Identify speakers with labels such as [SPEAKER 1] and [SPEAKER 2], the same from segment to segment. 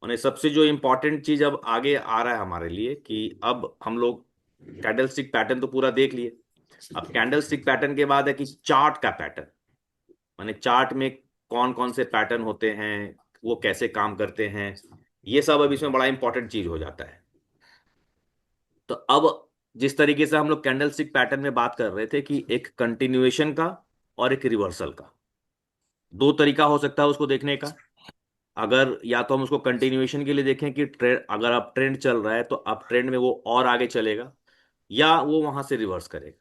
[SPEAKER 1] उन्हें सबसे जो इम्पोर्टेंट चीज अब आगे आ रहा है हमारे लिए कि अब हम लोग कैंडल स्टिक पैटर्न तो पूरा देख लिए। अब कैंडल स्टिक पैटर्न के बाद है कि चार्ट का पैटर्न, माने चार्ट में कौन कौन से पैटर्न होते हैं, वो कैसे काम करते हैं, ये सब अब इसमें बड़ा इंपॉर्टेंट चीज हो जाता है। तो अब जिस तरीके से हम लोग कैंडल स्टिक पैटर्न में बात कर रहे थे कि एक कंटिन्यूएशन का और एक रिवर्सल का, दो तरीका हो सकता है उसको देखने का। अगर या तो हम उसको कंटिन्यूएशन के लिए देखें कि ट्रेंड, अगर अप ट्रेंड चल रहा है तो अप ट्रेंड में वो और आगे चलेगा, या वो वहां से रिवर्स करेगा।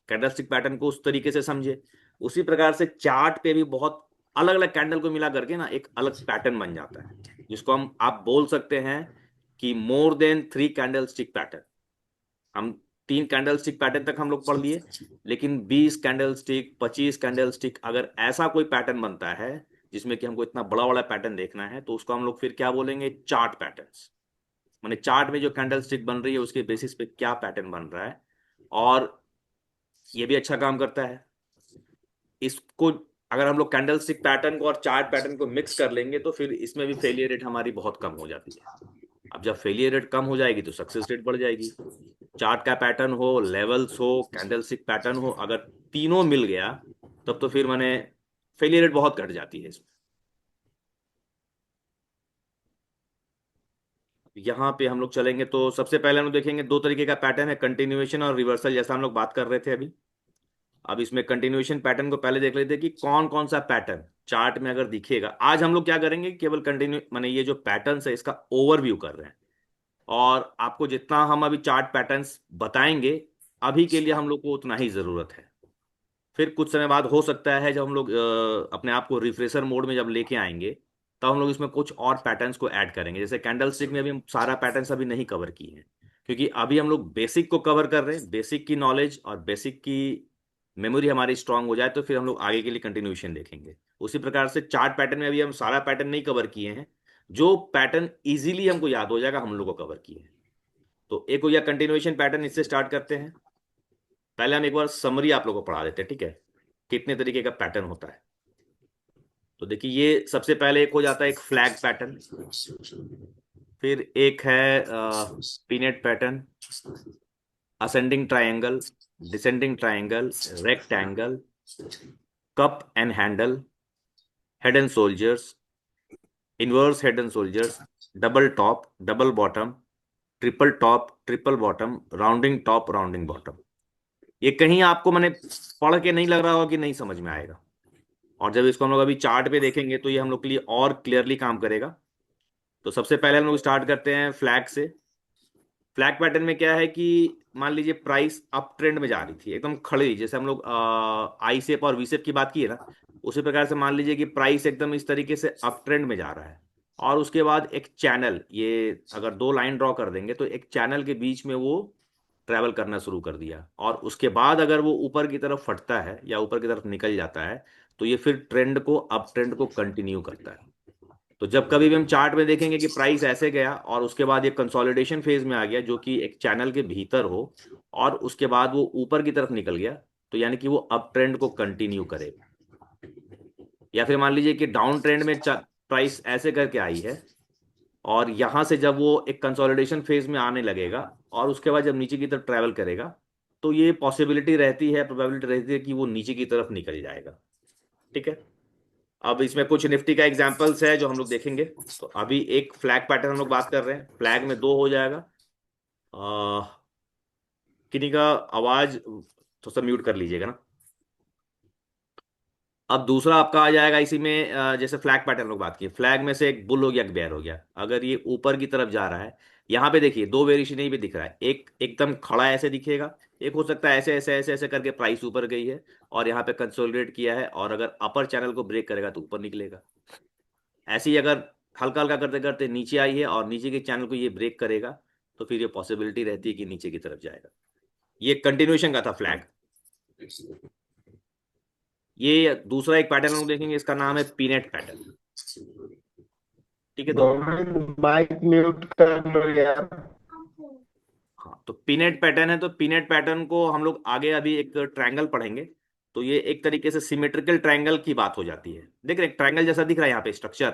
[SPEAKER 1] कैंडलस्टिक पैटर्न को उस तरीके से समझे। उसी प्रकार से चार्ट पे भी बहुत अलग अलग कैंडल को मिला करके ना एक अलग पैटर्न बन जाता है, जिसको हम आप बोल सकते हैं कि more than three candle stick pattern. हम तीन कैंडल स्टिक पैटर्न तक हम लोग पढ़ लिए, लेकिन 20 कैंडल स्टिक, 25 कैंडल स्टिक, अगर ऐसा कोई पैटर्न बनता है जिसमें कि हमको इतना बड़ा बड़ा पैटर्न देखना है, तो उसको हम लोग फिर क्या बोलेंगे, चार्ट पैटर्न्स। माने चार्ट में जो कैंडल स्टिक बन रही है उसके बेसिस पे क्या पैटर्न बन रहा है। और ये भी अच्छा काम करता है। इसको अगर हम लोग कैंडल स्टिक पैटर्न को और चार्ट पैटर्न को मिक्स कर लेंगे तो फिर इसमें भी फेलियर रेट हमारी बहुत कम हो जाती है। अब जब फेलियर रेट कम हो जाएगी तो सक्सेस रेट बढ़ जाएगी। चार्ट का पैटर्न हो, लेवल्स हो, कैंडल स्टिक पैटर्न हो, अगर तीनों मिल गया तब तो फिर माने फेलियर रेट बहुत घट जाती है इसमें। यहाँ पे हम लोग चलेंगे तो सबसे पहले हम लोग देखेंगे दो तरीके का पैटर्न है, कंटिन्यूएशन और रिवर्सल, जैसा हम लोग बात कर रहे थे अभी। अब इसमें कंटिन्यूएशन पैटर्न को पहले देख लेते हैं कि कौन कौन सा पैटर्न चार्ट में अगर दिखेगा। आज हम लोग क्या करेंगे, केवल कंटिन्यू माने ये जो पैटर्न्स है इसका ओवरव्यू कर रहे हैं। और आपको जितना हम अभी चार्ट पैटर्न्स बताएंगे, अभी के लिए हम लोग को उतना ही जरूरत है। फिर कुछ समय बाद हो सकता है जब हम लोग अपने आप को रिफ्रेशर मोड में जब लेके आएंगे, तब हम लोग इसमें कुछ और पैटर्न्स को ऐड करेंगे। जैसे कैंडल स्टिक में अभी हम सारा पैटर्न्स अभी नहीं कवर किए हैं, क्योंकि अभी हम लोग बेसिक को कवर कर रहे हैं। बेसिक की नॉलेज और बेसिक की मेमोरी हमारी स्ट्रांग हो जाए तो फिर हम लोग आगे के लिए कंटिन्यूएशन देखेंगे। उसी प्रकार से चार्ट पैटर्न में अभी हम सारा पैटर्न नहीं कवर किए हैं। जो पैटर्न इजीली हमको याद हो जाएगा हम लोग को कवर किए हैं। तो एक हो गया कंटिन्यूएशन पैटर्न, इससे स्टार्ट करते हैं। पहले हम एक बार समरी आप लोगों को पढ़ा देते हैं, ठीक है, कितने तरीके का पैटर्न होता है। तो देखिए, ये सबसे पहले एक हो जाता है एक फ्लैग पैटर्न। फिर एक है peanut pattern, ascending triangle, descending triangle, rectangle, cup and handle, head and soldiers, inverse head and soldiers, double top, double bottom, triple top, triple bottom, rounding top, rounding bottom. ये कहीं आपको मैंने पढ़ के नहीं लग रहा होगा कि नहीं समझ में आएगा। और जब इसको हम लोग अभी चार्ट पे देखेंगे तो ये हम लोग के लिए और क्लियरली काम करेगा। तो सबसे पहले हम लोग स्टार्ट करते हैं फ्लैग से। फ्लैग पैटर्न में क्या है कि मान लीजिए प्राइस अप ट्रेंड में जा रही थी एकदम खड़ी, जैसे हम लोग आई शेप और वी शेप की बात की है ना, उसी प्रकार से मान लीजिए कि प्राइस एकदम इस तरीके से अप ट्रेंड में जा रहा है। और उसके बाद एक चैनल, ये अगर दो लाइन ड्रॉ कर देंगे तो एक चैनल के बीच में वो ट्रैवल करना शुरू कर दिया, और उसके बाद अगर वो ऊपर की तरफ फटता है या ऊपर की तरफ निकल जाता है तो ये फिर ट्रेंड को, अप ट्रेंड को कंटिन्यू करता है। तो जब कभी भी हम चार्ट में देखेंगे कि प्राइस ऐसे गया और उसके बाद ये कंसोलिडेशन फेज में आ गया जो कि एक चैनल के भीतर हो, और उसके बाद वो ऊपर की तरफ निकल गया, तो यानी कि वो अप ट्रेंड को कंटिन्यू करेगा। या फिर मान लीजिए कि डाउन ट्रेंड में प्राइस ऐसे करके आई है, और यहां से जब वो एक कंसोलिडेशन फेज में आने लगेगा और उसके बाद जब नीचे की तरफ ट्रैवल करेगा, तो ये पॉसिबिलिटी रहती है, प्रोबेबिलिटी रहती है कि वो नीचे की तरफ निकल जाएगा। ठीक है। अब इसमें कुछ निफ्टी का एग्जांपल्स है जो हम लोग देखेंगे। तो अभी एक फ्लैग पैटर्न हम लोग बात कर रहे हैं, फ्लैग में दो हो जाएगा। किन्हीं का आवाज थोड़ा सा म्यूट कर लीजिएगा ना। अब दूसरा आपका आ जाएगा इसी में, जैसे फ्लैग पैटर्न लोग बात की, फ्लैग में से एक बुल हो गया, एक बेयर हो गया। अगर ये ऊपर की तरफ जा रहा है, यहाँ पे देखिए दो वेरिएशन ही भी दिख रहा है। एक एकदम खड़ा ऐसे दिखेगा, एक हो सकता है ऐसे ऐसे ऐसे ऐसे करके प्राइस ऊपर गई है और यहाँ पे कंसोलिडेट किया है, और अगर अपर चैनल को ब्रेक करेगा तो ऊपर निकलेगा। ऐसे ही अगर हल्का हल्का करते करते नीचे आई है और नीचे के चैनल को ये ब्रेक करेगा, तो फिर ये पॉसिबिलिटी रहती है कि नीचे की तरफ जाएगा। ये कंटिन्यूएशन का था फ्लैग। ये दूसरा एक पैटर्न हम लोग देखेंगे, इसका नाम है पीनेट पैटर्न। ठीक है। तो
[SPEAKER 2] गोविंद माइक म्यूट कर लो यार।
[SPEAKER 1] हाँ, तो पीनेट पैटर्न है, तो पीनेट पैटर्न को हम लोग आगे अभी एक ट्रायंगल पढ़ेंगे। तो ये एक तरीके से सिमेट्रिकल ट्रायंगल की बात हो जाती है। देख रहे ट्रायंगल जैसा दिख रहा है यहाँ पे स्ट्रक्चर।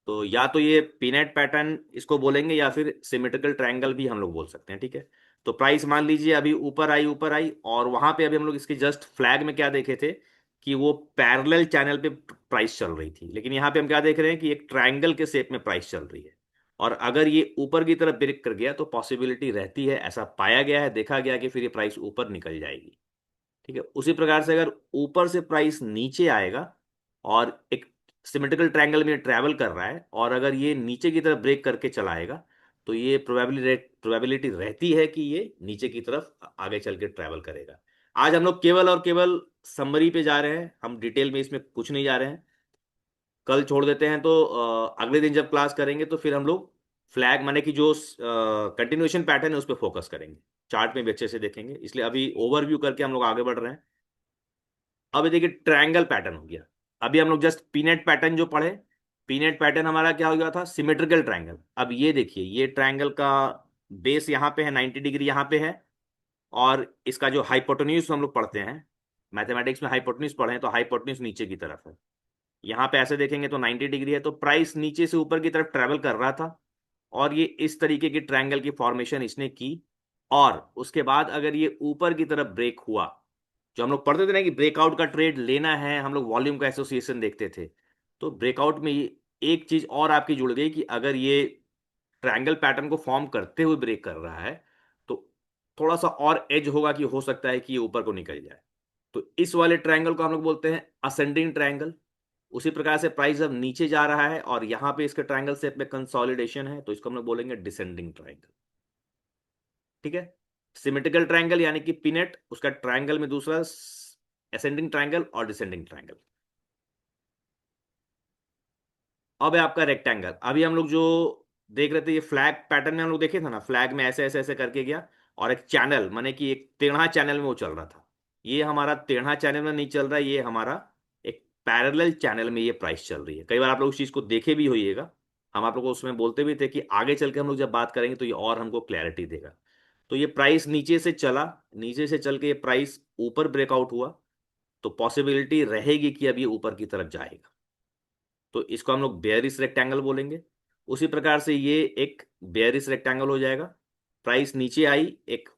[SPEAKER 1] तो या तो ये पीनट पैटर्न इसको बोलेंगे या फिर सिमेट्रिकल ट्रायंगल भी हम लोग बोल सकते हैं, ठीक है। तो प्राइस मान लीजिए अभी ऊपर आई और वहां पे अभी हम लोग इसके जस्ट फ्लैग में क्या देखे थे कि वो पैरेलल चैनल पे प्राइस चल रही थी, लेकिन यहाँ पे हम क्या देख रहे हैं कि एक ट्रायंगल के शेप में प्राइस चल रही है। और अगर ये ऊपर की तरफ ब्रेक कर गया तो पॉसिबिलिटी रहती है, ऐसा पाया गया है, देखा गया कि फिर ये प्राइस ऊपर निकल जाएगी, ठीक है। उसी प्रकार से अगर ऊपर से प्राइस नीचे आएगा और एक सिमेट्रिकल ट्रायंगल में ट्रैवल कर रहा है और अगर ये नीचे की तरफ ब्रेक करके चला आएगा तो ये प्रोबेबिलिटी रहती है कि ये नीचे की तरफ आगे चल के ट्रैवल करेगा। आज हम लोग केवल और केवल समरी पे जा रहे हैं, हम डिटेल में इसमें कुछ नहीं जा रहे हैं। कल छोड़ देते हैं, तो अगले दिन जब क्लास करेंगे तो फिर हम लोग फ्लैग माने कि जो कंटिन्यूएशन पैटर्न है उस पर फोकस करेंगे, चार्ट में भी अच्छे से देखेंगे, इसलिए अभी ओवरव्यू करके हम लोग आगे बढ़ रहे हैं। अब ये देखिए ट्रायंगल पैटर्न हो गया। अभी हम लोग जस्ट पीनट पैटर्न जो पढ़े, पीनट पैटर्न हमारा क्या हो गया था, सिमेट्रिकल ट्रायंगल। अब ये देखिए ये ट्रायंगल का बेस यहाँ पे है, 90 डिग्री यहाँ पे है, और इसका जो हाइपोटेन्यूज हम लोग पढ़ते हैं मैथमेटिक्स में, हाइपोटेन्यूज पढ़े हैं तो हाइपोटेन्यूज नीचे की तरफ है। यहाँ पे ऐसे देखेंगे तो 90 डिग्री है, तो प्राइस नीचे से ऊपर की तरफ ट्रेवल कर रहा था और ये इस तरीके की ट्रायंगल की फॉर्मेशन इसने की। और उसके बाद अगर ये ऊपर की तरफ ब्रेक हुआ, जो हम लोग पढ़ते थे ना कि ब्रेकआउट का ट्रेड लेना है, हम लोग वॉल्यूम का एसोसिएशन देखते थे, तो ब्रेकआउट में एक चीज और आपकी जुड़ गई कि अगर ये ट्रायंगल पैटर्न को फॉर्म करते हुए ब्रेक कर रहा है तो थोड़ा सा और एज होगा कि हो सकता है कि ये ऊपर को निकल जाए। तो इस वाले ट्रायंगल को हम लोग बोलते हैं असेंडिंग ट्रायंगल। उसी प्रकार से प्राइस अब नीचे जा रहा है और यहां पे इसके ट्रायंगल शेप में कंसोलिडेशन है, तो इसको हम लोग बोलेंगे डिसेंडिंग ट्रायंगल, ठीक है। सिमेट्रिकल ट्रायंगल यानी कि पिनेट, उसका ट्रायंगल में दूसरा असेंडिंग ट्रायंगल और डिसेंडिंग ट्रायंगल। अब है आपका रेक्टेंगल। अभी हम लोग जो देख रहे थे ये फ्लैग पैटर्न में हम लोग देखे थे ना, फ्लैग में ऐसे ऐसे ऐसे करके गया और एक चैनल माने कि एक टेढ़ा चैनल में वो चल रहा था। ये हमारा टेढ़ा चैनल में नहीं चल रहा है, ये हमारा एक पैरेलल चैनल में ये प्राइस चल रही है। कई बार आप लोग उस चीज को देखे भी होइएगा, हम आप लोग को उसमें बोलते भी थे कि आगे चल के हम लोग जब बात करेंगे तो ये और हमको क्लैरिटी देगा। तो ये प्राइस नीचे से चला, नीचे से चल के ये प्राइस ऊपर ब्रेकआउट हुआ, तो पॉसिबिलिटी रहेगी कि अब ये ऊपर की तरफ जाएगा, तो इसको हम लोग बेयरिश रेक्टेंगल बोलेंगे। उसी प्रकार से ये एक बेयरिश रेक्टेंगल हो जाएगा। प्राइस नीचे आई, एक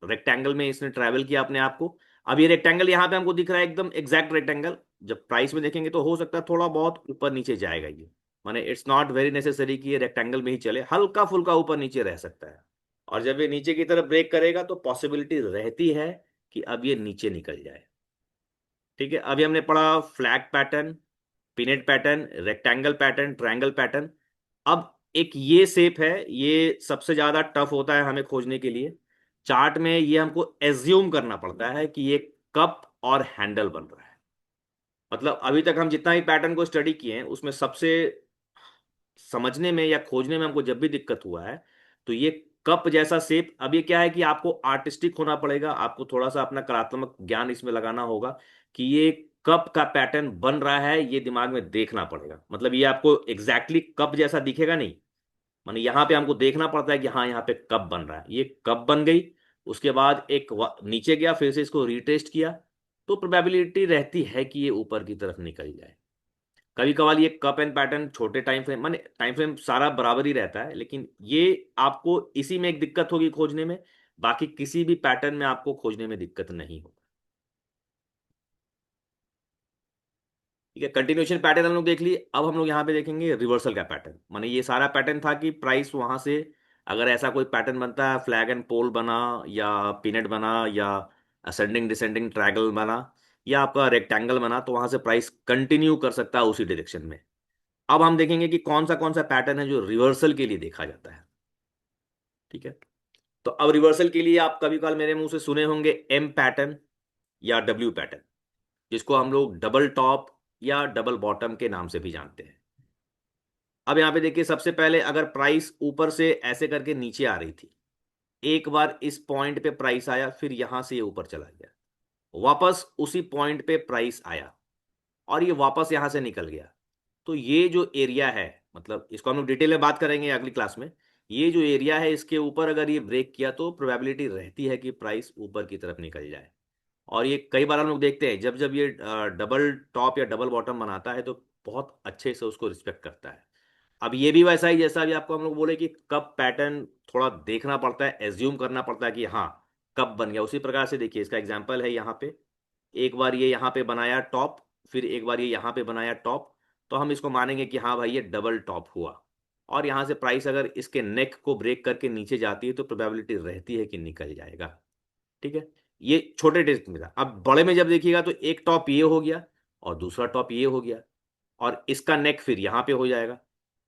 [SPEAKER 1] रेक्टेंगल में इसने ट्रैवल किया अपने आप को। अब ये रेक्टेंगल यहाँ पे हमको दिख रहा है एकदम एग्जैक्ट रेक्टेंगल, जब प्राइस में देखेंगे तो हो सकता है थोड़ा बहुत ऊपर नीचे जाएगा ये, माने इट्स नॉट वेरी नेसेसरी कि ये रेक्टेंगल में ही चले, हल्का फुल्का ऊपर नीचे रह सकता है। और जब ये नीचे की तरफ ब्रेक करेगा तो पॉसिबिलिटी रहती है कि अब ये नीचे निकल जाए, ठीक है। अभी हमने पढ़ा flag pattern, pinnate pattern, rectangle pattern, triangle pattern. अब एक ये शेप है, ये सबसे ज्यादा टफ होता है हमें खोजने के लिए। चार्ट में ये हमको एज्यूम करना पड़ता है कि ये कप और हैंडल बन रहा है। मतलब अभी तक हम जितना भी पैटर्न को स्टडी किए हैं उसमें सबसे समझने में या खोजने में हमको जब भी दिक्कत हुआ है तो ये कप जैसा शेप। अब ये क्या है कि आपको आर्टिस्टिक होना पड़ेगा, आपको थोड़ा सा अपना कलात्मक ज्ञान इसमें लगाना होगा कि ये कप का पैटर्न बन रहा है, ये दिमाग में देखना पड़ेगा। मतलब ये आपको एग्जैक्टली कप जैसा दिखेगा नहीं, माने यहाँ पे हमको देखना पड़ता है कि हाँ यहाँ पे कप बन रहा है, ये कप बन गई। उसके बाद एक नीचे गया, फिर से इसको रिटेस्ट किया, तो प्रोबेबिलिटी रहती है कि ये ऊपर की तरफ निकल जाए। कभी कभार ये कप एंड पैटर्न छोटे टाइम फ्रेम, माने टाइम फ्रेम सारा बराबर ही रहता है, लेकिन ये आपको इसी में एक दिक्कत होगी खोजने में, बाकी किसी भी पैटर्न में आपको खोजने में दिक्कत नहीं होगी, ठीक है। कंटिन्यूएशन पैटर्न हम लोग देख लिए। अब हम लोग यहाँ पे देखेंगे रिवर्सल का पैटर्न। माने ये सारा पैटर्न था कि प्राइस वहां से अगर ऐसा कोई पैटर्न बनता है, फ्लैग एंड पोल बना या पीनट बना या असेंडिंग डिसेंडिंग ट्रायंगल बना या आपका रेक्टेंगल बना, तो वहां से प्राइस कंटिन्यू कर सकता है उसी डायरेक्शन में। अब हम देखेंगे कि कौन सा पैटर्न है जो रिवर्सल के लिए देखा जाता है, ठीक है। तो अब रिवर्सल के लिए आप कभी कभार मेरे मुंह से सुने होंगे एम पैटर्न या डब्ल्यू पैटर्न, जिसको हम लोग डबल टॉप या डबल बॉटम के नाम से भी जानते हैं। अब यहां पे देखिए, सबसे पहले अगर प्राइस ऊपर से ऐसे करके नीचे आ रही थी, एक बार इस पॉइंट पे प्राइस आया, फिर यहां से ये ऊपर चला गया, वापस उसी पॉइंट पे प्राइस आया और ये वापस यहां से निकल गया, तो ये जो एरिया है, मतलब इसको हम लोग डिटेल में बात करेंगे अगली क्लास में, ये जो एरिया है इसके ऊपर अगर ये ब्रेक किया तो प्रोबेबिलिटी रहती है कि प्राइस ऊपर की तरफ निकल जाए। और ये कई बार हम लोग देखते हैं जब जब ये डबल टॉप या डबल बॉटम बनाता है तो बहुत अच्छे से उसको रिस्पेक्ट करता है। अब ये भी वैसा ही जैसा अभी आपको हम लोग बोले कि कब पैटर्न थोड़ा देखना पड़ता है, एज्यूम करना पड़ता है कि हाँ कब बन गया, उसी प्रकार से देखिए इसका एग्जांपल है यहाँ पे। एक बार ये यहाँ पे बनाया टॉप, फिर एक बार ये यहाँ पे बनाया टॉप, तो हम इसको मानेंगे कि हाँ भाई ये डबल टॉप हुआ। और यहाँ से प्राइस अगर इसके नेक को ब्रेक करके नीचे जाती है तो प्रोबेबिलिटी रहती है कि निकल जाएगा। ठीक है, ये छोटे टेस्ट में था। अब बड़े में जब देखिएगा तो एक टॉप ये हो गया और दूसरा टॉप ये हो गया, और इसका नेक फिर यहाँ पे हो जाएगा।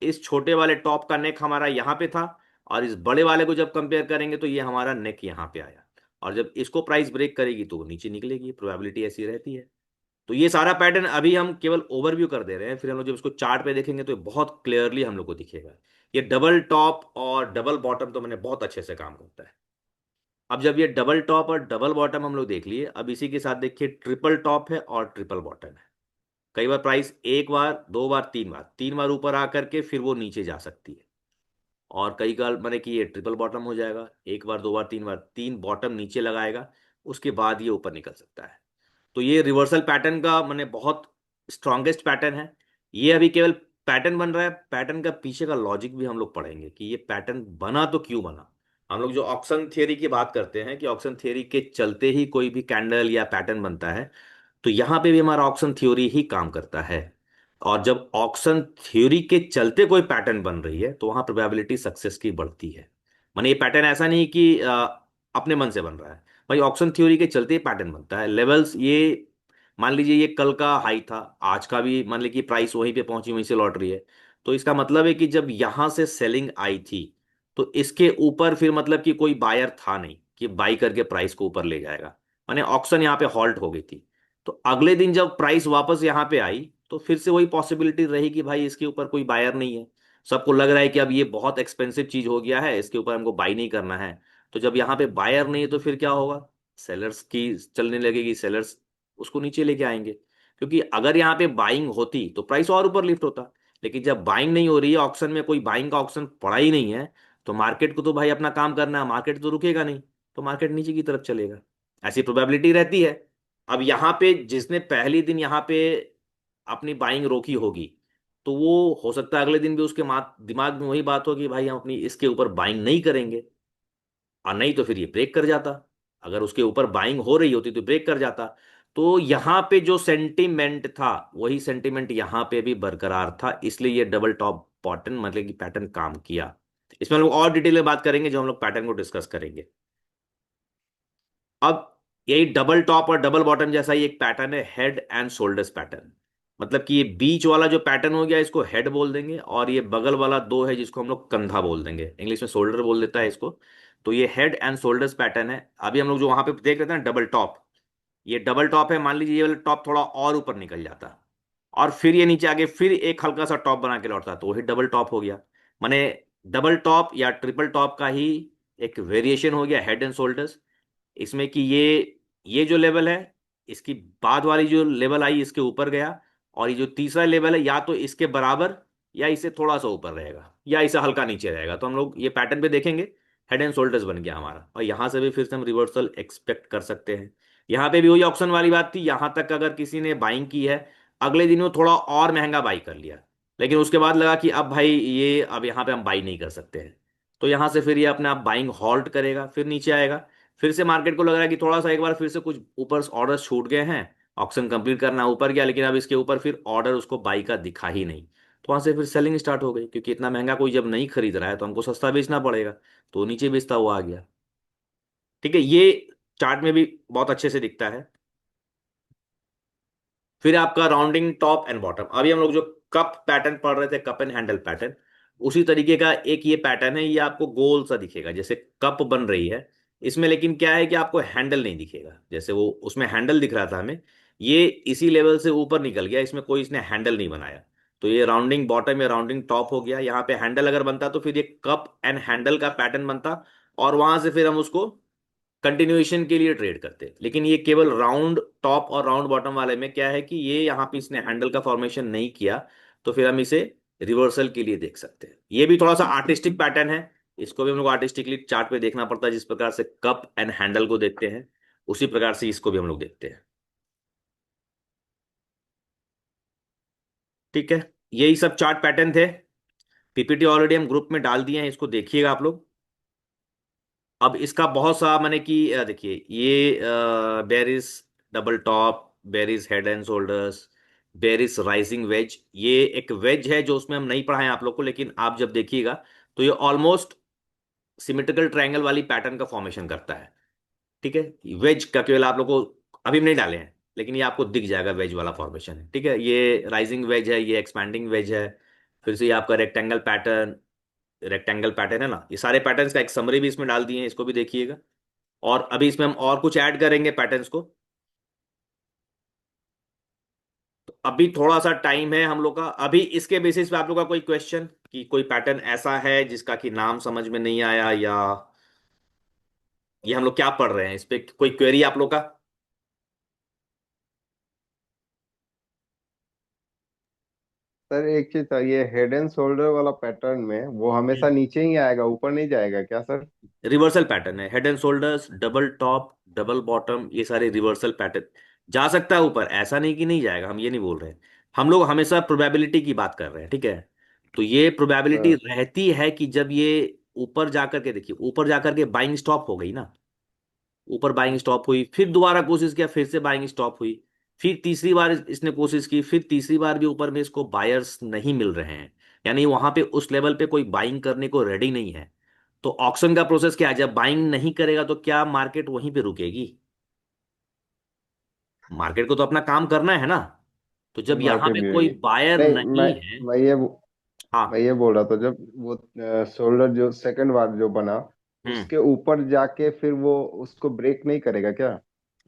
[SPEAKER 1] इस छोटे वाले टॉप का नेक हमारा यहाँ पे था, और इस बड़े वाले को जब कंपेयर करेंगे तो ये हमारा नेक यहाँ पे आया, और जब इसको प्राइस ब्रेक करेगी तो वो नीचे निकलेगी, प्रोबेबिलिटी ऐसी रहती है। तो ये सारा पैटर्न अभी हम केवल ओवरव्यू कर दे रहे हैं, फिर हम लोग जब इसको चार्ट पे देखेंगे तो ये बहुत क्लियरली हम लोग को दिखेगा। ये डबल टॉप और डबल बॉटम तो मैंने बहुत अच्छे से काम करता है। अब जब ये डबल टॉप और डबल बॉटम हम लोग देख लिए, अब इसी के साथ देखिए ट्रिपल टॉप है और ट्रिपल बॉटम है। कई बार प्राइस एक बार, दो बार, तीन बार ऊपर आकर के फिर वो नीचे जा सकती है। और कई बार मैंने कि ये ट्रिपल बॉटम हो जाएगा, एक बार, दो बार, तीन बॉटम नीचे लगाएगा, उसके बाद ये ऊपर निकल सकता है। तो ये रिवर्सल पैटर्न का मैंने बहुत स्ट्रांगेस्ट पैटर्न है। ये अभी केवल पैटर्न बन रहा है, पैटर्न का पीछे का लॉजिक भी हम लोग पढ़ेंगे कि ये पैटर्न बना तो क्यों बना। हम लोग जो ऑक्शन थियरी की बात करते हैं कि ऑक्शन थियरी के चलते ही कोई भी कैंडल या पैटर्न बनता है, तो यहां पे भी हमारा ऑक्शन थ्योरी ही काम करता है। और जब ऑक्शन थ्योरी के चलते कोई पैटर्न बन रही है तो वहां प्रोबेबिलिटी सक्सेस की बढ़ती है। माने ये पैटर्न ऐसा नहीं कि अपने मन से बन रहा है, भाई ऑक्शन थ्योरी के चलते पैटर्न बनता है। लेवल्स ये मान लीजिए ये कल का हाई था, आज का भी मान लीजिए कि प्राइस वहीं पे पहुंची, वहीं से लौट रही है, तो इसका मतलब है कि जब यहां से सेलिंग आई थी तो इसके ऊपर फिर मतलब कि कोई बायर था नहीं कि बाई करके प्राइस को ऊपर ले जाएगा। माने ऑक्शन यहाँ पे हॉल्ट हो गई थी। तो अगले दिन जब प्राइस वापस यहाँ पे आई तो फिर से वही पॉसिबिलिटी रही कि भाई इसके ऊपर कोई बायर नहीं है, सबको लग रहा है कि अब ये बहुत एक्सपेंसिव चीज हो गया है, इसके ऊपर हमको बाई नहीं करना है। तो जब यहाँ पे बायर नहीं है तो फिर क्या होगा, सेलर्स की चलने लगेगी, सेलर्स उसको नीचे लेके आएंगे। क्योंकि अगर यहाँ पे बाइंग होती तो प्राइस और ऊपर लिफ्ट होता, लेकिन जब बाइंग नहीं हो रही है, ऑक्शन में कोई बाइंग का ऑक्शन पड़ा ही नहीं है, तो मार्केट को तो भाई अपना काम करना है, मार्केट तो रुकेगा नहीं, तो मार्केट नीचे की तरफ चलेगा। ऐसी प्रोबेबिलिटी रहती है। अब यहाँ पे जिसने पहली दिन यहाँ पे अपनी बाइंग रोकी होगी, तो वो हो सकता है अगले दिन भी उसके दिमाग में वही बात होगी, भाई हम अपनी इसके ऊपर बाइंग नहीं करेंगे। और नहीं तो फिर ये ब्रेक कर जाता, अगर उसके ऊपर बाइंग हो रही होती तो ब्रेक कर जाता। तो यहाँ पे जो सेंटीमेंट था वही सेंटीमेंट यहाँ पे भी बरकरार था, इसलिए ये डबल टॉप बॉटम मतलब कि पैटर्न काम किया। इसमें हम लोग और डिटेल में बात करेंगे जो हम लोग पैटर्न को डिस्कस करेंगे। अब यही डबल टॉप और डबल बॉटम जैसा ही एक पैटर्न है, हेड एंड शोल्डर्स पैटर्न। मतलब कि ये बीच वाला जो पैटर्न हो गया इसको हेड बोल देंगे, और ये बगल वाला दो है जिसको हम लोग कंधा बोल देंगे, इंग्लिश में शोल्डर बोल देता है इसको। तो ये हेड एंड शोल्डर्स पैटर्न है। अभी हम लोग जो वहां पे देख रहे थे ना डबल टॉप, ये डबल टॉप है। मान लीजिए ये वाला टॉप थोड़ा और ऊपर निकल जाता और फिर ये नीचे आके फिर एक हल्का सा टॉप बना के लौटता, तो वही डबल टॉप हो गया। माने डबल टॉप या ट्रिपल टॉप का ही एक वेरिएशन हो गया हेड एंड शोल्डर्स। इसमें कि ये जो लेवल है, इसकी बाद वाली जो लेवल आई इसके ऊपर गया, और ये जो तीसरा लेवल है या तो इसके बराबर या इससे थोड़ा सा ऊपर रहेगा या इसे हल्का नीचे रहेगा, तो हम लोग ये पैटर्न पे देखेंगे हेड एंड शोल्डर्स बन गया हमारा। और यहां से भी फिर से हम रिवर्सल एक्सपेक्ट कर सकते हैं। यहाँ पे भी वही ऑप्शन वाली बात थी, यहां तक अगर किसी ने बाइंग की है, अगले दिन वो थोड़ा और महंगा बाई कर लिया, लेकिन उसके बाद लगा कि अब भाई ये अब यहाँ पे हम बाई नहीं कर सकते हैं, तो यहां से फिर ये अपने आप बाइंग हॉल्ट करेगा, फिर नीचे आएगा। फिर से मार्केट को लग रहा है कि थोड़ा सा एक बार फिर से कुछ ऊपर ऑर्डर छूट गए हैं, ऑक्शन कंप्लीट करना ऊपर गया, लेकिन अब इसके ऊपर फिर ऑर्डर उसको बाई का दिखा ही नहीं, तो वहां से फिर सेलिंग स्टार्ट हो गई, क्योंकि इतना महंगा कोई जब नहीं खरीद रहा है तो हमको सस्ता बेचना पड़ेगा, तो नीचे बेचता हुआ आ गया। ठीक है, ये चार्ट में भी बहुत अच्छे से दिखता है। फिर आपका राउंडिंग टॉप एंड बॉटम, अभी हम लोग जो कप पैटर्न पढ़ रहे थे, कप एंड हैंडल पैटर्न, उसी तरीके का एक ये पैटर्न है। ये आपको गोल सा दिखेगा जैसे कप बन रही है, इसमें लेकिन क्या है कि आपको हैंडल नहीं दिखेगा, जैसे वो उसमें हैंडल दिख रहा था हमें, ये इसी लेवल से ऊपर निकल गया, इसमें कोई इसने हैंडल नहीं बनाया। तो ये राउंडिंग बॉटम या राउंडिंग टॉप हो गया। यहाँ पे हैंडल अगर बनता तो फिर ये कप एंड हैंडल का पैटर्न बनता, और वहां से फिर हम उसको कंटिन्यूएशन के लिए ट्रेड करते हैं। लेकिन ये केवल राउंड टॉप और राउंड बॉटम वाले में क्या है कि ये यहाँ पे इसने हैंडल का फॉर्मेशन नहीं किया, तो फिर हम इसे रिवर्सल के लिए देख सकते हैं। ये भी थोड़ा सा आर्टिस्टिक पैटर्न है, इसको भी हम लोग आर्टिस्टिकली चार्ट पे देखना पड़ता है, जिस प्रकार से कप एंड हैंडल को देखते हैं उसी प्रकार से इसको भी हम लोग देखते हैं। ठीक है, यही सब चार्ट पैटर्न थे। पीपीटी ऑलरेडी हम ग्रुप में डाल दिए हैं, इसको देखिएगा आप लोग। अब इसका बहुत सा मैंने कि देखिए ये berries double top, berries head and shoulders, berries rising veg, ये एक वेज है जो उसमें हम नहीं पढ़ाएं आप लोग को, लेकिन आप जब देखिएगा तो ये ऑलमोस्ट सिमेट्रिकल ट्रायंगल वाली पैटर्न का फॉर्मेशन करता है। ठीक है, वेज का केवल आप लोग को अभी हम नहीं डाले हैं, लेकिन ये आपको दिख जाएगा वेज वाला फॉर्मेशन है। ठीक है, ये राइजिंग वेज है, ये एक्सपैंडिंग वेज है, फिर से ये आपका रेक्टेंगल पैटर्न, रेक्टेंगल पैटर्न है ना। ये सारे पैटर्न्स का एक समरी भी इसमें डाल दिए हैं, इसको भी देखिएगा। और अभी इसमें हम और कुछ ऐड करेंगे पैटर्न्स को। तो अभी थोड़ा सा टाइम है हम लोग का, अभी इसके बेसिस पे आप लोग का कोई क्वेश्चन कि कोई पैटर्न ऐसा है जिसका कि नाम समझ में नहीं आया, या ये हम लोग क्या पढ़ रहे हैं, इस पे कोई क्वेरी आप लोग का?
[SPEAKER 2] सर एक चीज था, ये हेड एंड शोल्डर वाला पैटर्न में वो हमेशा नीचे ही आएगा, ऊपर नहीं जाएगा क्या सर?
[SPEAKER 1] रिवर्सल पैटर्न है, head and shoulders, double top, double bottom, ये सारे रिवर्सल पैटर्न। जा सकता है ऊपर, ऐसा नहीं कि नहीं जाएगा, हम ये नहीं बोल रहे हैं। हम लोग हमेशा प्रोबेबिलिटी की बात कर रहे हैं, ठीक है। तो ये प्रोबेबिलिटी
[SPEAKER 2] हाँ।
[SPEAKER 1] रहती है कि जब ये ऊपर जाकर के, देखिए ऊपर जाकर के बाइंग स्टॉप हो गई ना, ऊपर बाइंग स्टॉप हुई, फिर दोबारा कोशिश किया, फिर से बाइंग स्टॉप हुई, फिर तीसरी बार इसने कोशिश की, फिर तीसरी बार भी ऊपर में इसको बायर्स नहीं मिल रहे हैं, यानी वहां पे उस लेवल पे कोई बाइंग करने को रेडी नहीं है। तो ऑक्शन का प्रोसेस क्या है, जब बाइंग नहीं करेगा तो क्या मार्केट वहीं पे रुकेगी? मार्केट को तो अपना काम करना है ना। तो जब यहां
[SPEAKER 2] मार्केट
[SPEAKER 1] पे
[SPEAKER 2] भी
[SPEAKER 1] कोई
[SPEAKER 2] होगी।
[SPEAKER 1] बायर
[SPEAKER 2] नहीं,
[SPEAKER 1] नहीं है।
[SPEAKER 2] मैं ये मैं
[SPEAKER 1] हाँ।
[SPEAKER 2] ये बोल रहा था, जब वो शोल्डर जो सेकंड बार जो बना,
[SPEAKER 1] हम्म।
[SPEAKER 2] उसके ऊपर जाके फिर वो उसको ब्रेक नहीं करेगा क्या?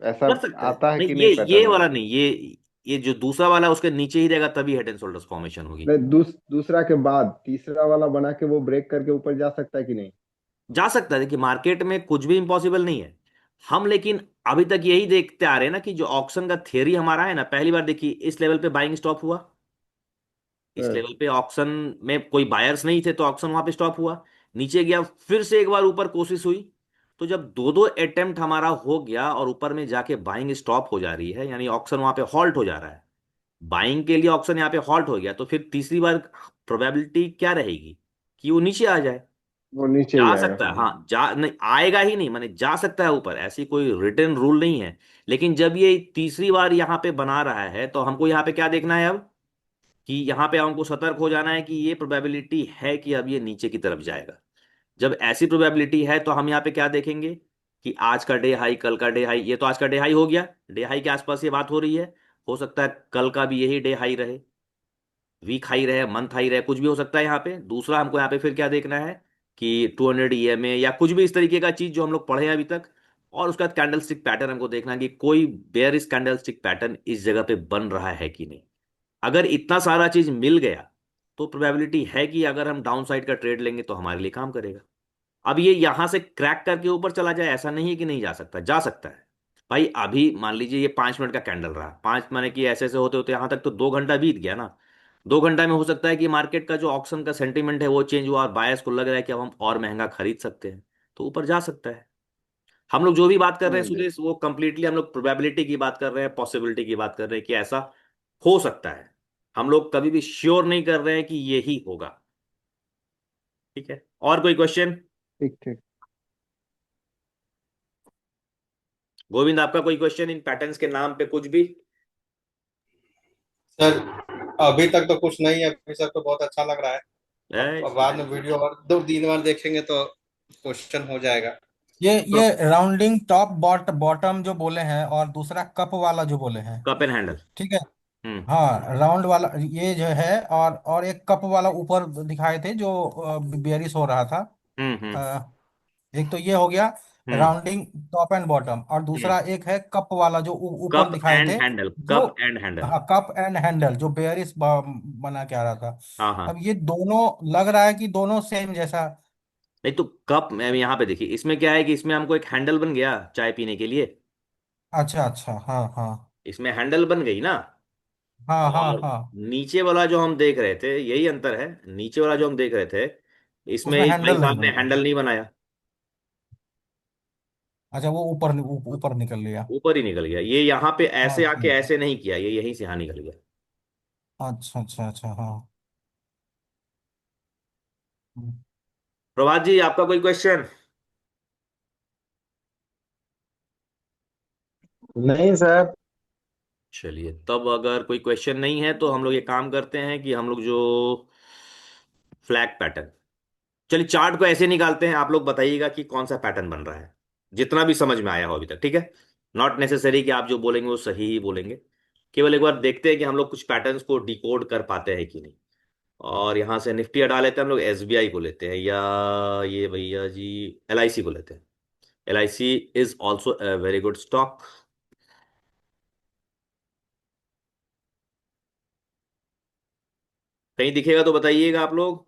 [SPEAKER 2] ऐसा
[SPEAKER 1] कर सकता है,
[SPEAKER 2] आता है
[SPEAKER 1] नहीं
[SPEAKER 2] कि नहीं
[SPEAKER 1] ये
[SPEAKER 2] पैटर्न में?
[SPEAKER 1] वाला नहीं, ये जो दूसरा वाला है, उसके नीचे ही रहेगा, तभी हेड एंड शोल्डर्स फॉर्मेशन होगी।
[SPEAKER 2] नहीं, दूसरा के बाद तीसरा वाला बना के वो ब्रेक करके ऊपर जा सकता है कि नहीं?
[SPEAKER 1] जा सकता है, देखिए मार्केट में कुछ भी इम्पॉसिबल नहीं है। हम लेकिन अभी तक यही देखते आ रहे हैं ना कि जो ऑक्शन का थियरी हमारा है ना, पहली बार देखिए इस लेवल पे बाइंग स्टॉप हुआ, इस
[SPEAKER 2] हाँ।
[SPEAKER 1] लेवल पे ऑक्शन में कोई बायर्स नहीं थे तो ऑक्शन वहां पे स्टॉप हुआ, नीचे गया, फिर से एक बार ऊपर कोशिश हुई। तो जब दो दो अटेम्प्ट हमारा हो गया और ऊपर में जाके बाइंग स्टॉप हो जा रही है, यानी ऑक्शन वहां पे हॉल्ट हो जा रहा है, बाइंग के लिए ऑक्शन यहाँ पे हॉल्ट हो गया, तो फिर तीसरी बार प्रोबेबिलिटी क्या रहेगी कि वो नीचे आ जाए।
[SPEAKER 2] वो नीचे ही
[SPEAKER 1] जा
[SPEAKER 2] आएगा
[SPEAKER 1] सकता है,
[SPEAKER 2] फिर।
[SPEAKER 1] हाँ, जा नहीं आएगा ही नहीं, माने जा सकता है ऊपर, ऐसी कोई रिटर्न रूल नहीं है। लेकिन जब ये तीसरी बार यहाँ पे बना रहा है तो हमको यहाँ पे क्या देखना है अब, कि यहाँ पे हमको सतर्क हो जाना है कि ये प्रोबेबिलिटी है कि अब ये नीचे की तरफ जाएगा। जब ऐसी प्रोबेबिलिटी है तो हम यहाँ पे क्या देखेंगे कि आज का डे हाई, कल का डे हाई, ये तो आज का डे हाई हो गया, डे हाई के आसपास ये बात हो रही है, हो सकता है कल का भी यही डे हाई रहे, वीक हाई रहे, मंथ हाई रहे, कुछ भी हो सकता है यहाँ पे। दूसरा हमको यहाँ पे फिर क्या देखना है कि 200 ईएमए या कुछ भी इस तरीके का चीज जो हम लोग पढ़े हैं अभी तक। और उसका कैंडल स्टिक पैटर्न हमको देखना है कि कोई बेयरिश कैंडल स्टिक पैटर्न इस जगह पे बन रहा है कि नहीं। अगर इतना सारा चीज मिल गया तो प्रोबेबिलिटी है कि अगर हम डाउन साइड का ट्रेड लेंगे तो हमारे लिए काम करेगा। अब ये यहां से क्रैक करके ऊपर चला जाए, ऐसा नहीं है कि नहीं जा सकता, जा सकता है। भाई अभी मान लीजिए ये 5 मिनट का कैंडल रहा, पांच माने कि ऐसे ऐसे होते होते यहां तक तो 2 घंटा बीत गया ना। 2 घंटा में हो सकता है कि मार्केट का जो ऑक्शन का सेंटीमेंट है वो चेंज हुआ और बायर्स को लग रहा है कि अब हम और महंगा खरीद सकते हैं, तो ऊपर जा सकता है। हम लोग जो भी बात कर रहे हैं
[SPEAKER 2] समझ गए।
[SPEAKER 1] सुदेश, वो कंप्लीटली हम लोग प्रोबेबिलिटी की बात कर रहे हैं, पॉसिबिलिटी की बात कर रहे हैं कि ऐसा हो सकता है। हम लोग कभी भी श्योर नहीं कर रहे हैं कि यही होगा। ठीक है, और कोई क्वेश्चन?
[SPEAKER 2] ठीक ठीक।
[SPEAKER 1] गोविंद आपका कोई क्वेश्चन इन पैटर्न्स के नाम पे कुछ भी?
[SPEAKER 3] सर अभी तक तो कुछ नहीं है, अभी तक तो बहुत अच्छा लग रहा है। अब बाद में
[SPEAKER 1] है।
[SPEAKER 3] वीडियो और 2 3 बार देखेंगे तो क्वेश्चन हो जाएगा।
[SPEAKER 4] ये राउंडिंग टॉप बॉटम जो बोले हैं, और दूसरा कप वाला जो बोले हैं।
[SPEAKER 1] Cup and handle.
[SPEAKER 4] ठीक है।
[SPEAKER 1] हम्म।
[SPEAKER 4] हाँ, राउंड वाला ये जो है, और एक कप वाला ऊपर दिखाए थे जो बेयरिश हो रहा था।
[SPEAKER 1] हम्म।
[SPEAKER 4] अ, एक तो ये हो गया
[SPEAKER 1] हम्म।
[SPEAKER 4] राउंडिंग टॉप एंड बॉटम, और
[SPEAKER 1] हम्म।
[SPEAKER 4] दूसरा एक है कप वाला जो ऊपर
[SPEAKER 1] कप
[SPEAKER 4] दिखाए
[SPEAKER 1] एंड
[SPEAKER 4] थे।
[SPEAKER 1] हैंडल,
[SPEAKER 4] जो
[SPEAKER 1] कप एंड हैंडल।
[SPEAKER 4] हाँ, कप एंड हैंडल जो बेयरिश बना के आ रहा था।
[SPEAKER 1] हाँ हाँ।
[SPEAKER 4] अब ये दोनों लग रहा है कि दोनों सेम जैसा।
[SPEAKER 1] नहीं तो कप में यहाँ पे देखिए, इसमें क्या है कि इसमें हमको एक हैंडल बन गया चाय पीने के लिए,
[SPEAKER 4] अच्छा अच्छा, हाँ हाँ
[SPEAKER 1] इसमें हैंडल बन गई ना।
[SPEAKER 4] हाँ हाँ
[SPEAKER 1] और
[SPEAKER 4] हाँ।
[SPEAKER 1] नीचे वाला जो हम देख रहे थे, यही अंतर है, नीचे वाला जो हम देख रहे थे, इसमें
[SPEAKER 4] उसमें
[SPEAKER 1] इस भाई
[SPEAKER 4] हैंडल नहीं
[SPEAKER 1] साहब ने
[SPEAKER 4] बन रहा।
[SPEAKER 1] हैंडल नहीं बनाया,
[SPEAKER 4] अच्छा, वो ऊपर निकल लिया।
[SPEAKER 1] ऊपर ही निकल गया। ये यहाँ पे ऐसे
[SPEAKER 4] अच्छा
[SPEAKER 1] आके ऐसे नहीं किया, ये यहीं से यहाँ निकल गया।
[SPEAKER 4] अच्छा अच्छा अच्छा, हाँ।
[SPEAKER 1] प्रभात जी, आपका कोई क्वेश्चन?
[SPEAKER 2] नहीं सर।
[SPEAKER 1] चलिए, तब अगर कोई क्वेश्चन नहीं है तो हम लोग ये काम करते हैं कि हम लोग जो फ्लैग पैटर्न, चलिए चार्ट को ऐसे निकालते हैं, आप लोग बताइएगा कि कौन सा पैटर्न बन रहा है, जितना भी समझ में आया हो अभी तक, ठीक है? नॉट नेसेसरी कि आप जो बोलेंगे वो सही ही बोलेंगे, केवल एक बार देखते हैं कि हम लोग कुछ पैटर्न्स को डिकोड कर पाते हैं कि नहीं। और यहाँ से निफ्टी हटा लेते हैं हम लोग, एसबीआई को लेते हैं, या ये भैया जी एलआईसी को लेते हैं। LIC is also a very good stock. कहीं दिखेगा तो बताइएगा आप लोग।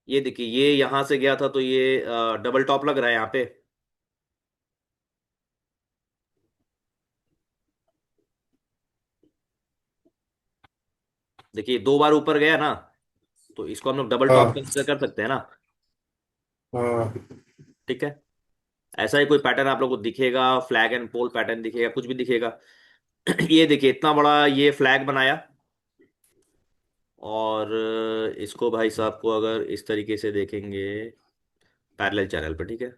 [SPEAKER 1] ये देखिए, ये यहां से गया था तो ये डबल टॉप लग रहा है यहाँ पे। देखिए, दो बार ऊपर गया ना, तो इसको हम लोग डबल टॉप
[SPEAKER 3] हाँ
[SPEAKER 1] कंसिडर कर सकते हैं ना।
[SPEAKER 3] हाँ
[SPEAKER 1] ठीक है। ऐसा ही कोई पैटर्न आप लोग को दिखेगा, फ्लैग एंड पोल पैटर्न दिखेगा, कुछ भी दिखेगा। ये देखिए, इतना बड़ा ये फ्लैग बनाया, और इसको भाई साहब को अगर इस तरीके से देखेंगे पैरेलल चैनल पे, ठीक है।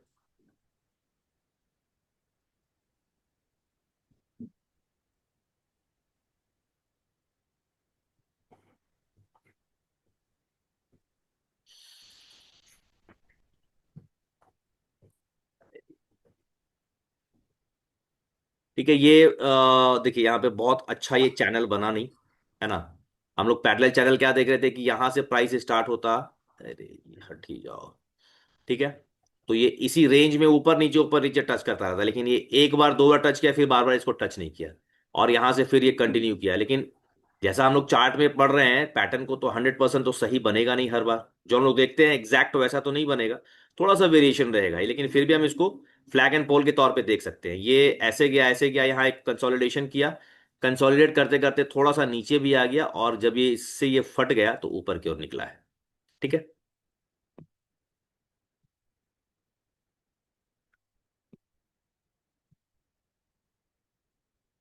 [SPEAKER 1] ठीक है, ये देखिए यहाँ पे बहुत अच्छा ये चैनल बना नहीं, है ना। हम लोग पैरेलल चैनल क्या देख रहे थे कि यहाँ से प्राइस स्टार्ट होता, अरे हट ही जाओ, ठीक है। तो ये इसी रेंज में ऊपर नीचे टच करता रहता, लेकिन ये एक बार दो बार टच किया, फिर बार बार इसको टच नहीं किया, और यहां से फिर ये कंटिन्यू किया। लेकिन जैसा हम लोग चार्ट में पढ़ रहे हैं पैटर्न को, तो 100% तो सही बनेगा नहीं हर बार। जो हम लोग देखते हैं एग्जैक्ट वैसा तो नहीं बनेगा, थोड़ा सा वेरिएशन रहेगा ही, लेकिन फिर भी हम इसको फ्लैग एंड पोल के तौर पे देख सकते हैं। ये ऐसे गया, यहाँ एक कंसोलिडेशन किया, कंसोलिडेट करते करते थोड़ा सा नीचे भी आ गया, और जब ये इससे ये फट गया तो ऊपर की ओर निकला है। ठीक है।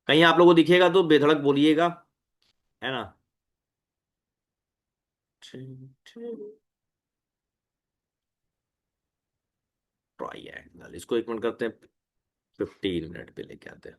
[SPEAKER 1] कहीं आप लोगों को दिखेगा तो बेधड़क बोलिएगा, है ना। ट्राइएंगल, इसको एक मिनट करते हैं, 15 मिनट पे लेके आते हैं।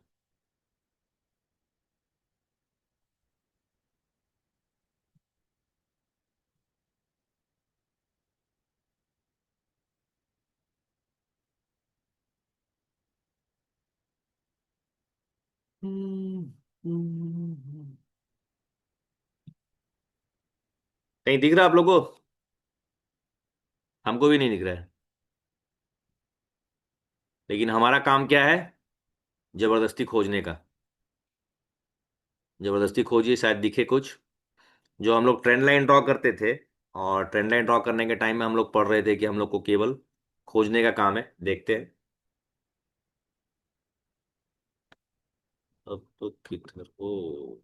[SPEAKER 1] कहीं दिख रहा है आप लोगों को? हमको भी नहीं दिख रहा है, लेकिन हमारा काम क्या है, जबरदस्ती खोजने का। जबरदस्ती खोजिए, शायद दिखे कुछ। जो हम लोग ट्रेंड लाइन ड्रॉ करते थे, और ट्रेंड लाइन ड्रॉ करने के टाइम में हम लोग पढ़ रहे थे कि हम लोग को केवल खोजने का काम है। देखते हैं अब तो किधर, ओ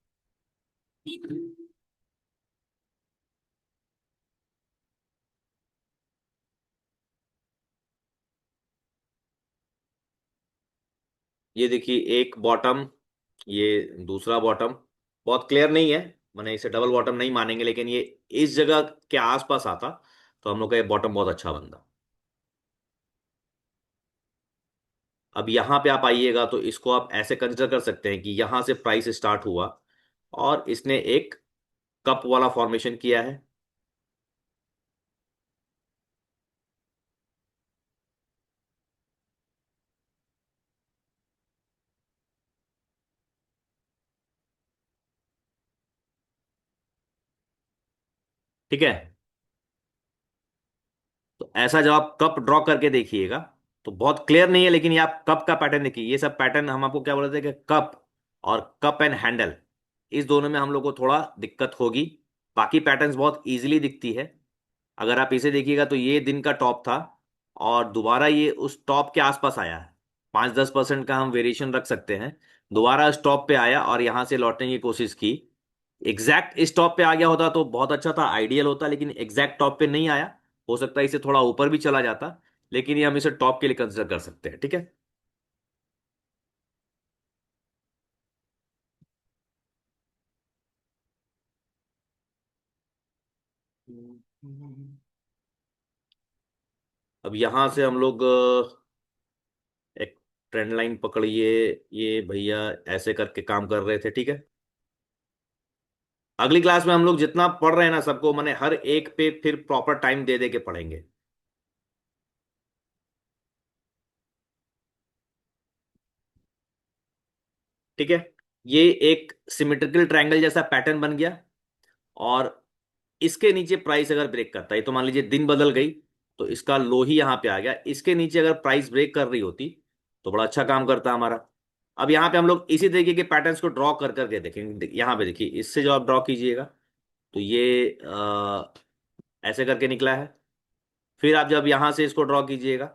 [SPEAKER 1] ये देखिए, एक बॉटम, ये दूसरा बॉटम, बहुत क्लियर नहीं है, मैंने इसे डबल बॉटम नहीं मानेंगे, लेकिन ये इस जगह के आसपास आता तो हम लोग का ये बॉटम बहुत अच्छा बनता। अब यहाँ पे आप आइएगा तो इसको आप ऐसे कंसिडर कर सकते हैं कि यहाँ से प्राइस स्टार्ट हुआ, और इसने एक कप वाला फॉर्मेशन किया है। ठीक है। तो ऐसा जब आप कप ड्रॉ करके देखिएगा तो बहुत क्लियर नहीं है, लेकिन ये आप कप का पैटर्न देखिए। ये सब पैटर्न हम आपको क्या बोल रहे थे कि कप और कप एंड हैंडल, इस दोनों में हम लोग को थोड़ा दिक्कत होगी। बाकी पैटर्न्स बहुत इजीली दिखती है। अगर आप इसे देखिएगा तो ये दिन का टॉप था, और दोबारा ये उस टॉप के आसपास आया है। 5-10% का हम वेरिएशन रख सकते हैं। दोबारा इस टॉप पे आया और यहां से लौटने की कोशिश की। एग्जैक्ट इस टॉप पे आ गया होता तो बहुत अच्छा था, आइडियल होता, लेकिन एग्जैक्ट टॉप पे नहीं आया। हो सकता है इसे थोड़ा ऊपर भी चला जाता, लेकिन ये हम इसे टॉप के लिए कंसिडर कर सकते हैं। ठीक है। अब यहां से हम लोग एक ट्रेंड लाइन पकड़िए। ये भैया ऐसे करके काम कर रहे थे, ठीक है। अगली क्लास में हम लोग जितना पढ़ रहे हैं ना सबको, माने हर एक पे फिर प्रॉपर टाइम दे दे के पढ़ेंगे। ठीक है। ये एक सिमेट्रिकल ट्रायंगल जैसा पैटर्न बन गया, और इसके नीचे प्राइस अगर ब्रेक करता है, तो मान लीजिए दिन बदल गई, तो इसका लो ही यहां पे आ गया। इसके नीचे अगर प्राइस ब्रेक कर रही होती तो बड़ा अच्छा काम करता हमारा। अब यहां पे हम लोग इसी तरीके के पैटर्न्स को ड्रॉ कर करके देखेंगे। यहां पे देखिए, इससे जो आप ड्रॉ कीजिएगा तो ये ऐसे करके निकला है। फिर आप जब यहां से इसको ड्रॉ कीजिएगा,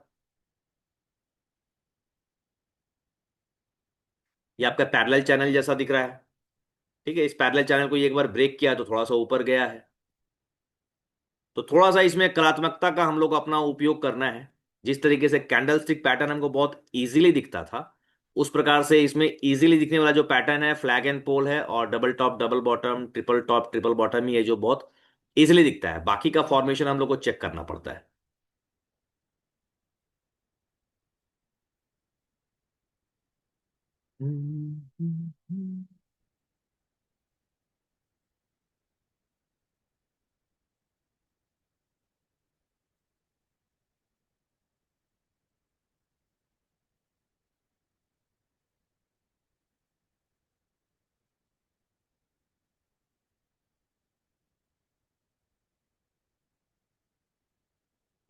[SPEAKER 1] ये आपका पैरेलल चैनल जैसा दिख रहा है। ठीक है, इस पैरेलल चैनल को ये एक बार ब्रेक किया तो थोड़ा सा ऊपर गया है। तो थोड़ा सा इसमें कलात्मकता का हम लोग अपना उपयोग करना है। जिस तरीके से कैंडल स्टिक पैटर्न हमको बहुत इजीली दिखता था, उस प्रकार से इसमें इजीली दिखने वाला जो पैटर्न है फ्लैग एंड पोल है, और double top double bottom, triple top triple bottom ही है जो बहुत इजीली दिखता है। बाकी का फॉर्मेशन हम लोग को चेक करना पड़ता है।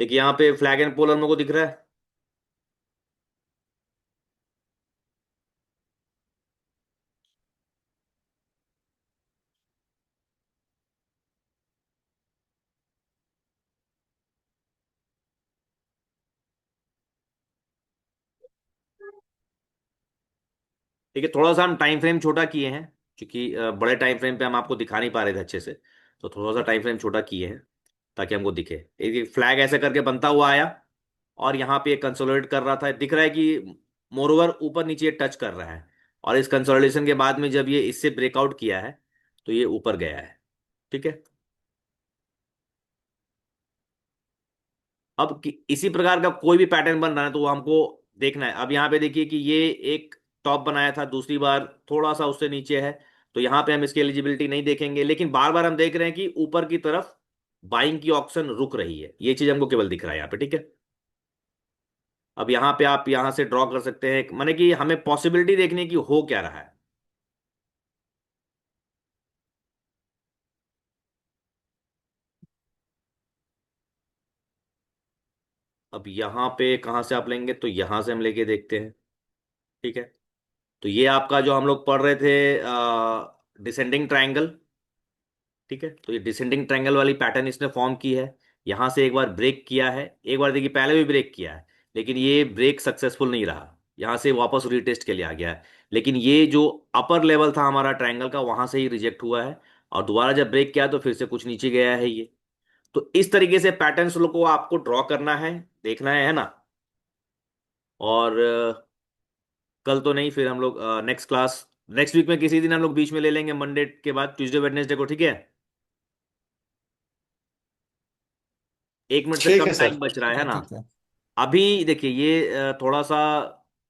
[SPEAKER 1] देखिए यहाँ पे फ्लैग एंड पोल हम लोग को दिख रहा है। ठीक है, थोड़ा सा हम टाइम फ्रेम छोटा किए हैं, क्योंकि बड़े टाइम फ्रेम पे हम आपको दिखा नहीं पा रहे थे अच्छे से। तो थोड़ा सा टाइम फ्रेम छोटा किए हैं ताकि हमको दिखे। एक फ्लैग ऐसे करके बनता हुआ आया, और यहाँ पे कंसोलिडेट कर रहा था, दिख रहा है कि मोरोवर ऊपर नीचे टच कर रहा है। और इस कंसोलिडेशन के बाद में जब ये इससे ब्रेकआउट किया है तो ये ऊपर गया है। ठीक है। अब इसी प्रकार का कोई भी पैटर्न बन रहा है तो वो हमको देखना है। अब यहाँ पे देखिए कि ये एक टॉप बनाया था, दूसरी बार थोड़ा सा उससे नीचे है, तो यहाँ पे हम इसकी एलिजिबिलिटी नहीं देखेंगे। लेकिन बार बार हम देख रहे हैं कि ऊपर की तरफ बाइंग की ऑप्शन रुक रही है, ये चीज हमको केवल दिख रहा है यहाँ पे। ठीक है। अब यहाँ पे आप यहाँ से ड्रॉ कर सकते हैं, माने कि हमें पॉसिबिलिटी देखने की हो क्या रहा है। अब यहाँ पे कहाँ से आप लेंगे, तो यहाँ से हम लेके देखते हैं। ठीक है। तो ये आपका जो हम लोग पढ़ रहे थे डिसेंडिंग ट्रायंगल। ठीक है, तो ये डिसेंडिंग ट्रायंगल वाली पैटर्न इसने फॉर्म की है। यहाँ से एक बार ब्रेक किया है, एक बार देखिए पहले भी ब्रेक किया है, लेकिन ये ब्रेक सक्सेसफुल नहीं रहा। यहाँ से वापस रीटेस्ट के लिए आ गया है। लेकिन ये जो अपर लेवल था हमारा ट्रायंगल का, वहां से ही रिजेक्ट हुआ है, और दोबारा जब ब्रेक किया तो फिर से कुछ नीचे गया है ये। तो इस तरीके से पैटर्न्स को आपको ड्रॉ करना है, देखना है ना। और कल तो नहीं, फिर हम लोग नेक्स्ट क्लास, नेक्स्ट वीक में किसी दिन हम लोग बीच में ले लेंगे, मंडे के बाद, ट्यूसडे वेडनेसडे को। ठीक है। 1 मिनट से
[SPEAKER 3] ठीक
[SPEAKER 1] कम
[SPEAKER 3] है
[SPEAKER 1] टाइम
[SPEAKER 3] सर।
[SPEAKER 1] बच रहा
[SPEAKER 4] ठीक
[SPEAKER 1] है
[SPEAKER 4] है,
[SPEAKER 1] ना।
[SPEAKER 4] ठीक है।
[SPEAKER 1] अभी देखिए ये थोड़ा सा